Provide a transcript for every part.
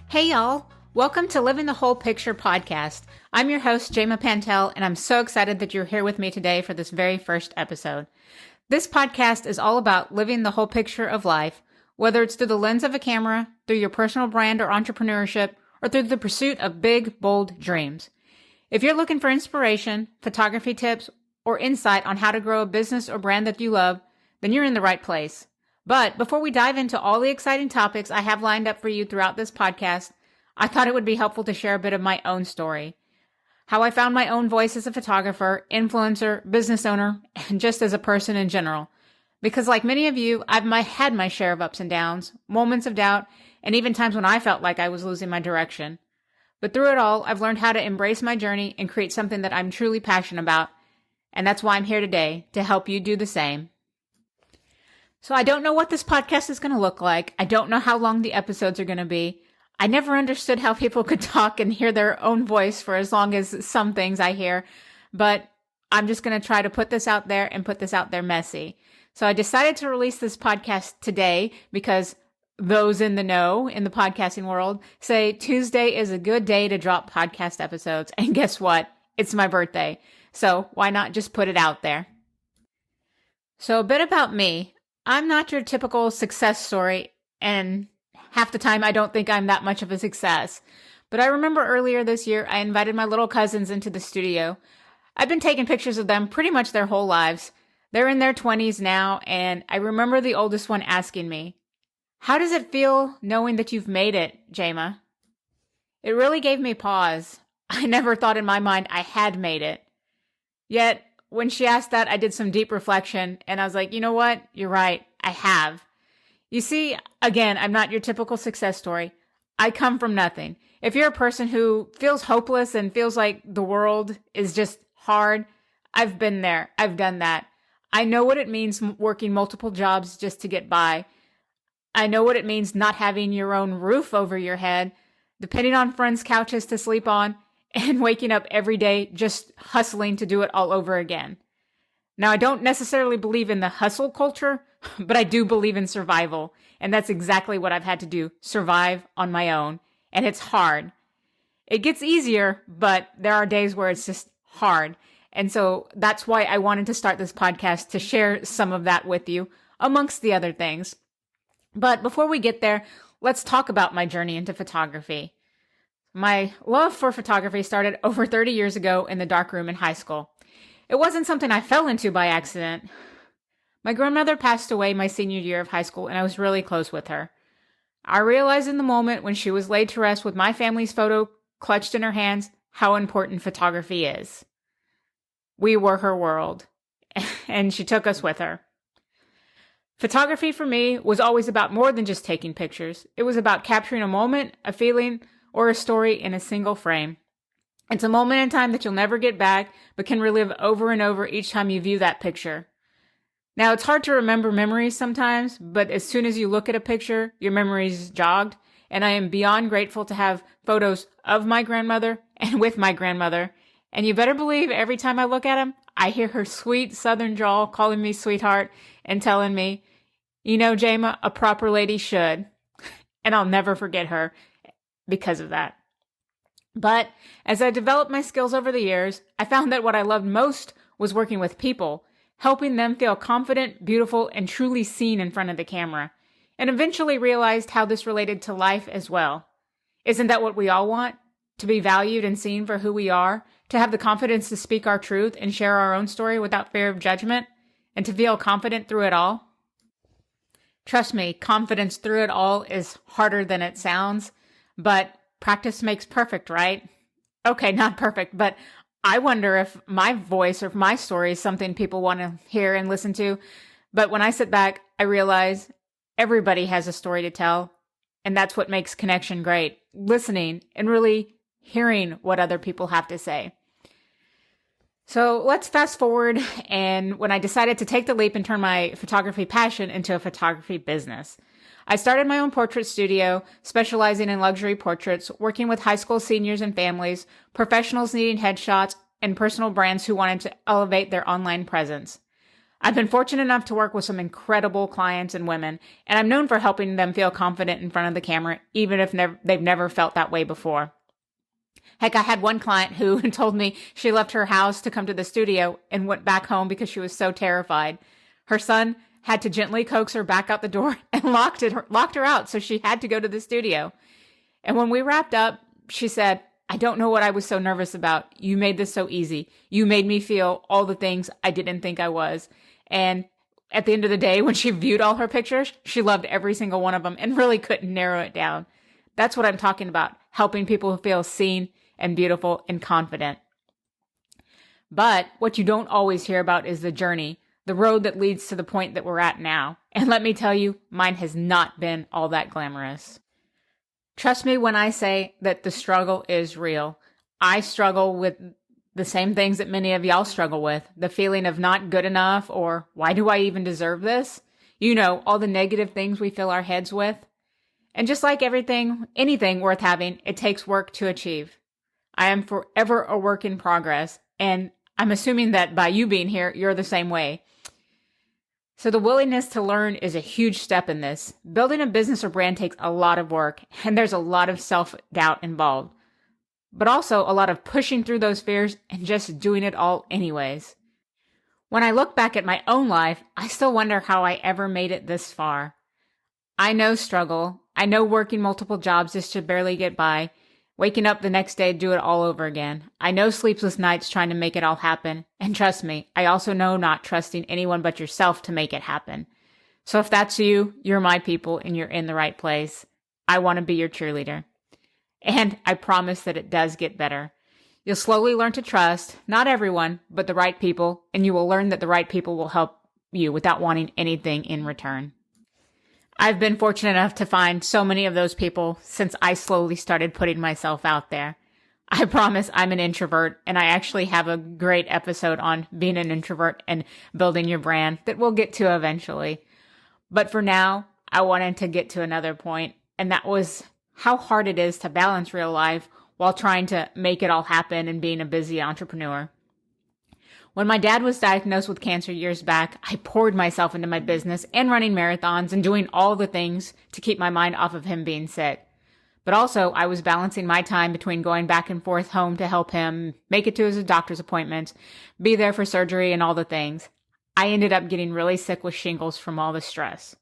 Hey y'all, welcome to Living the Whole Picture podcast. I'm your host, Jama Pantel, and I'm so excited that you're here with me today for this very first episode. This podcast is all about living the whole picture of life, whether it's through the lens of a camera, through your personal brand or entrepreneurship, or through the pursuit of big, bold dreams. If you're looking for inspiration, photography tips, or insight on how to grow a business or brand that you love, then you're in the right place. But before we dive into all the exciting topics I have lined up for you throughout this podcast, I thought it would be helpful to share a bit of my own story. How I found my own voice as a photographer, influencer, business owner, and just as a person in general. Because like many of you, I've had my share of ups and downs, moments of doubt, and even times when I felt like I was losing my direction. But through it all, I've learned how to embrace my journey and create something that I'm truly passionate about. And that's why I'm here today, to help you do the same. So I don't know what this podcast is going to look like. I don't know how long the episodes are going to be. I never understood how people could talk and hear their own voice for as long as some things I hear. But I'm just going to try to put this out there and put this out there messy. So I decided to release this podcast today because those in the know in the podcasting world say Tuesday is a good day to drop podcast episodes. And guess what? It's my birthday. So why not just put it out there? So a bit about me. I'm not your typical success story, and half the time I don't think I'm that much of a success. But I remember earlier this year, I invited my little cousins into the studio. I've been taking pictures of them pretty much their whole lives. They're in their 20s now, and I remember the oldest one asking me, "How does it feel knowing that you've made it, Jama?" It really gave me pause. I never thought in my mind I had made it. Yet, when she asked that, I did some deep reflection, and I was like, you know what? You're right. I have. You see, again, I'm not your typical success story. I come from nothing. If you're a person who feels hopeless and feels like the world is just hard, I've been there. I've done that. I know what it means working multiple jobs just to get by. I know what it means not having your own roof over your head, depending on friends' couches to sleep on, and waking up every day just hustling to do it all over again. Now, I don't necessarily believe in the hustle culture, but I do believe in survival. And that's exactly what I've had to do, survive on my own. And it's hard. It gets easier, but there are days where it's just hard. And so that's why I wanted to start this podcast, to share some of that with you, amongst the other things. But before we get there, let's talk about my journey into photography. My love for photography started over 30 years ago in the darkroom in high school. It wasn't something I fell into by accident. My grandmother passed away my senior year of high school, and I was really close with her. I realized in the moment when she was laid to rest with my family's photo clutched in her hands how important photography is. We were her world, and she took us with her. Photography for me was always about more than just taking pictures. It was about capturing a moment, a feeling, or a story in a single frame. It's a moment in time that you'll never get back, but can relive over and over each time you view that picture. Now, it's hard to remember memories sometimes, but as soon as you look at a picture, your memory's jogged, and I am beyond grateful to have photos of my grandmother and with my grandmother. And you better believe every time I look at them, I hear her sweet southern drawl calling me sweetheart and telling me, you know, Jama, a proper lady should. And I'll never forget her because of that. But as I developed my skills over the years, I found that what I loved most was working with people, helping them feel confident, beautiful, and truly seen in front of the camera, and eventually realized how this related to life as well. Isn't that what we all want? To be valued and seen for who we are, to have the confidence to speak our truth and share our own story without fear of judgment, and to feel confident through it all? Trust me, confidence through it all is harder than it sounds, but practice makes perfect, right? Okay, not perfect, but I wonder if my voice or if my story is something people want to hear and listen to. But when I sit back, I realize everybody has a story to tell. And that's what makes connection great. Listening and really hearing what other people have to say. So let's fast forward. And when I decided to take the leap and turn my photography passion into a photography business, I started my own portrait studio, specializing in luxury portraits, working with high school seniors and families, professionals needing headshots, and personal brands who wanted to elevate their online presence. I've been fortunate enough to work with some incredible clients and women, and I'm known for helping them feel confident in front of the camera, even if they've never felt that way before. Heck, I had one client who told me she left her house to come to the studio and went back home because she was so terrified. Her son had to gently coax her back out the door and locked her out, so she had to go to the studio. And when we wrapped up, she said, "I don't know what I was so nervous about. You made this so easy. You made me feel all the things I didn't think I was." And at the end of the day, when she viewed all her pictures, she loved every single one of them and really couldn't narrow it down. That's what I'm talking about, helping people feel seen and beautiful and confident. But what you don't always hear about is the journey, the road that leads to the point that we're at now. And let me tell you, mine has not been all that glamorous. Trust me when I say that the struggle is real. I struggle with the same things that many of y'all struggle with. The feeling of not good enough, or why do I even deserve this? You know, all the negative things we fill our heads with. And just like anything worth having, it takes work to achieve. I am forever a work in progress, and I'm assuming that by you being here, you're the same way. So the willingness to learn is a huge step in this. Building a business or brand takes a lot of work, and there's a lot of self-doubt involved, but also a lot of pushing through those fears and just doing it all anyways. When I look back at my own life, I still wonder how I ever made it this far. I know struggle. I know working multiple jobs just to barely get by, waking up the next day to do it all over again. I know sleepless nights trying to make it all happen. And trust me, I also know not trusting anyone but yourself to make it happen. So if that's you, you're my people and you're in the right place. I want to be your cheerleader. And I promise that it does get better. You'll slowly learn to trust, not everyone, but the right people, and you will learn that the right people will help you without wanting anything in return. I've been fortunate enough to find so many of those people since I slowly started putting myself out there. I promise I'm an introvert, and I actually have a great episode on being an introvert and building your brand that we'll get to eventually. But for now, I wanted to get to another point, and that was how hard it is to balance real life while trying to make it all happen and being a busy entrepreneur. When my dad was diagnosed with cancer years back, I poured myself into my business and running marathons and doing all the things to keep my mind off of him being sick. But also, I was balancing my time between going back and forth home to help him make it to his doctor's appointments, be there for surgery and all the things. I ended up getting really sick with shingles from all the stress.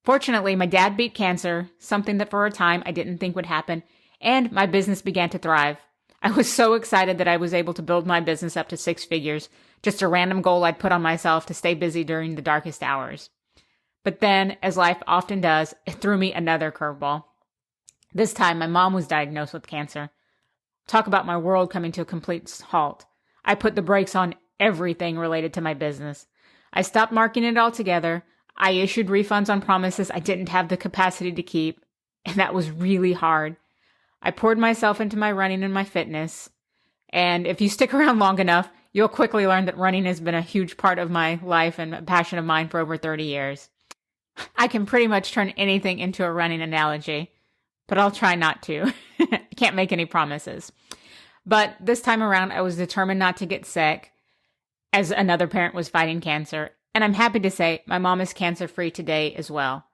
Fortunately, my dad beat cancer, something that for a time I didn't think would happen, and my business began to thrive. I was so excited that I was able to build my business up to 6 figures, just a random goal I'd put on myself to stay busy during the darkest hours. But then, as life often does, it threw me another curveball. This time, my mom was diagnosed with cancer. Talk about my world coming to a complete halt. I put the brakes on everything related to my business. I stopped marketing it altogether. I issued refunds on promises I didn't have the capacity to keep, and that was really hard. I poured myself into my running and my fitness, and if you stick around long enough, you'll quickly learn that running has been a huge part of my life and a passion of mine for over 30 years. I can pretty much turn anything into a running analogy, but I'll try not to. I can't make any promises. But this time around, I was determined not to get sick, as another parent was fighting cancer, and I'm happy to say my mom is cancer-free today as well.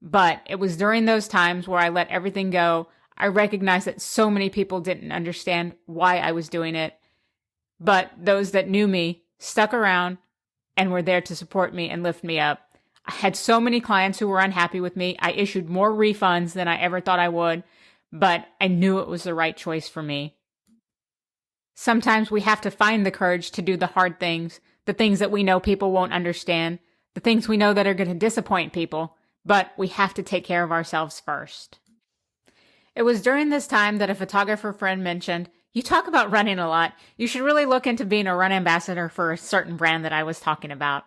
But it was during those times where I let everything go. I recognized that so many people didn't understand why I was doing it, but those that knew me stuck around and were there to support me and lift me up. I had so many clients who were unhappy with me. I issued more refunds than I ever thought I would, but I knew it was the right choice for me. Sometimes we have to find the courage to do the hard things, the things that we know people won't understand, the things we know that are going to disappoint people, but we have to take care of ourselves first. It was during this time that a photographer friend mentioned, "You talk about running a lot. You should really look into being a run ambassador for a certain brand that I was talking about."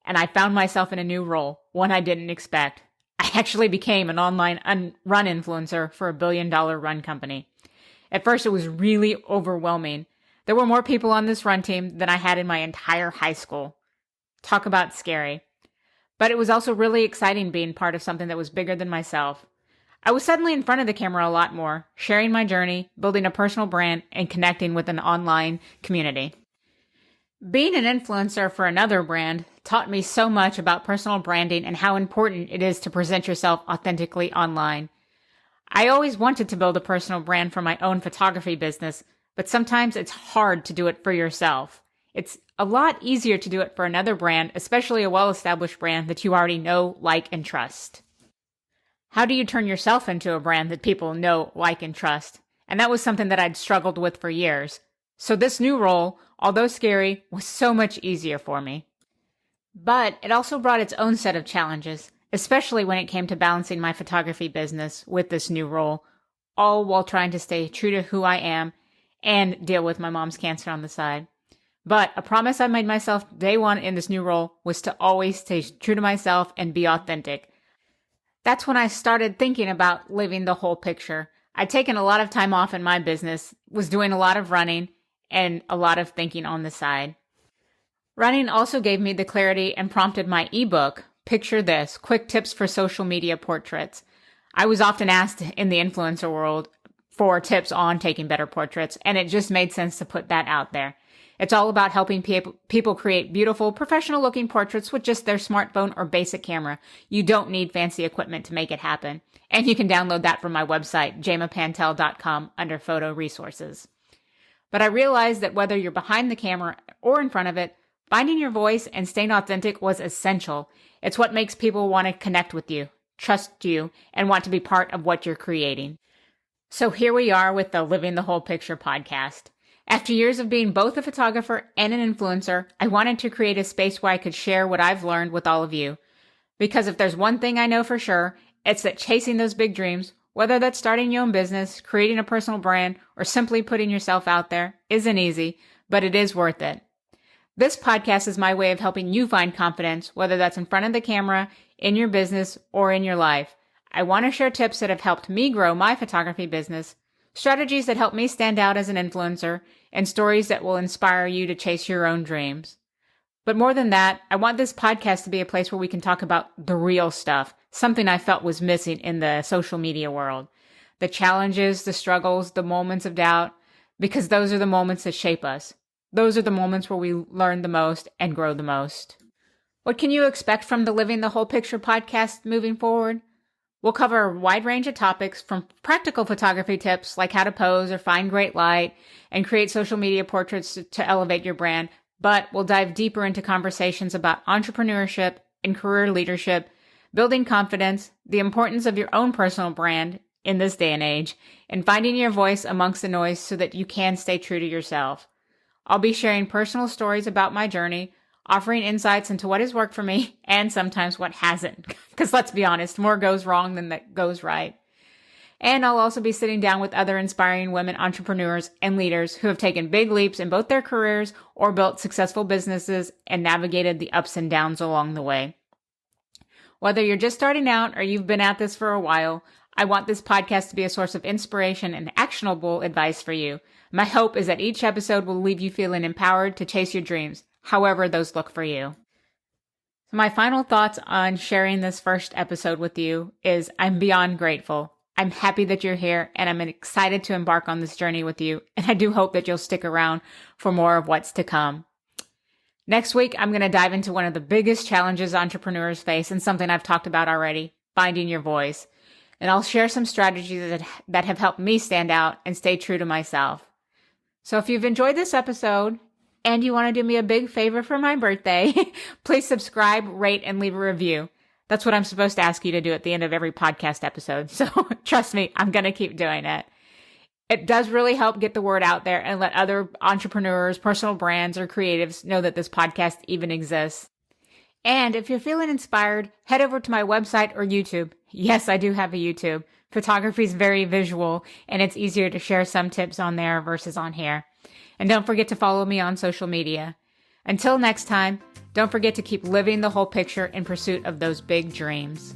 And I found myself in a new role, one I didn't expect. I actually became an online run influencer for $1 billion run company. At first, it was really overwhelming. There were more people on this run team than I had in my entire high school. Talk about scary. But it was also really exciting being part of something that was bigger than myself. I was suddenly in front of the camera a lot more, sharing my journey, building a personal brand, and connecting with an online community. Being an influencer for another brand taught me so much about personal branding and how important it is to present yourself authentically online. I always wanted to build a personal brand for my own photography business, but sometimes it's hard to do it for yourself. It's a lot easier to do it for another brand, especially a well-established brand that you already know, like, and trust. How do you turn yourself into a brand that people know, like, and trust? And that was something that I'd struggled with for years. So this new role, although scary, was so much easier for me. But it also brought its own set of challenges, especially when it came to balancing my photography business with this new role, all while trying to stay true to who I am and deal with my mom's cancer on the side. But a promise I made myself day one in this new role was to always stay true to myself and be authentic. That's when I started thinking about living the whole picture. I'd taken a lot of time off in my business, was doing a lot of running, and a lot of thinking on the side. Running also gave me the clarity and prompted my ebook, Picture This, Quick Tips for Social Media Portraits. I was often asked in the influencer world for tips on taking better portraits, and it just made sense to put that out there. It's all about helping people create beautiful, professional-looking portraits with just their smartphone or basic camera. You don't need fancy equipment to make it happen. And you can download that from my website, jamapantel.com, under Photo Resources. But I realized that whether you're behind the camera or in front of it, finding your voice and staying authentic was essential. It's what makes people want to connect with you, trust you, and want to be part of what you're creating. So here we are with the Living the Whole Picture podcast. After years of being both a photographer and an influencer, I wanted to create a space where I could share what I've learned with all of you. Because if there's one thing I know for sure, it's that chasing those big dreams, whether that's starting your own business, creating a personal brand, or simply putting yourself out there, isn't easy, but it is worth it. This podcast is my way of helping you find confidence, whether that's in front of the camera, in your business, or in your life. I want to share tips that have helped me grow my photography business, strategies that help me stand out as an influencer, and stories that will inspire you to chase your own dreams. But more than that, I want this podcast to be a place where we can talk about the real stuff, something I felt was missing in the social media world. The challenges, the struggles, the moments of doubt, because those are the moments that shape us. Those are the moments where we learn the most and grow the most. What can you expect from the Living the Whole Picture podcast moving forward? We'll cover a wide range of topics, from practical photography tips like how to pose or find great light and create social media portraits to elevate your brand, but we'll dive deeper into conversations about entrepreneurship and career leadership, building confidence, the importance of your own personal brand in this day and age, and finding your voice amongst the noise so that you can stay true to yourself. I'll be sharing personal stories about my journey, offering insights into what has worked for me and sometimes what hasn't. Because let's be honest, more goes wrong than that goes right. And I'll also be sitting down with other inspiring women entrepreneurs and leaders who have taken big leaps in both their careers or built successful businesses and navigated the ups and downs along the way. Whether you're just starting out or you've been at this for a while, I want this podcast to be a source of inspiration and actionable advice for you. My hope is that each episode will leave you feeling empowered to chase your dreams, however those look for you. So my final thoughts on sharing this first episode with you is I'm beyond grateful. I'm happy that you're here, and I'm excited to embark on this journey with you, and I do hope that you'll stick around for more of what's to come. Next week, I'm going to dive into one of the biggest challenges entrepreneurs face, and something I've talked about already, finding your voice. And I'll share some strategies that have helped me stand out and stay true to myself. So if you've enjoyed this episode and you want to do me a big favor for my birthday, please subscribe, rate, and leave a review. That's what I'm supposed to ask you to do at the end of every podcast episode. So trust me, I'm going to keep doing it. It does really help get the word out there and let other entrepreneurs, personal brands, or creatives know that this podcast even exists. And if you're feeling inspired, head over to my website or YouTube. Yes, I do have a YouTube. Photography is very visual, and it's easier to share some tips on there versus on here. And don't forget to follow me on social media. Until next time, don't forget to keep living the whole picture in pursuit of those big dreams.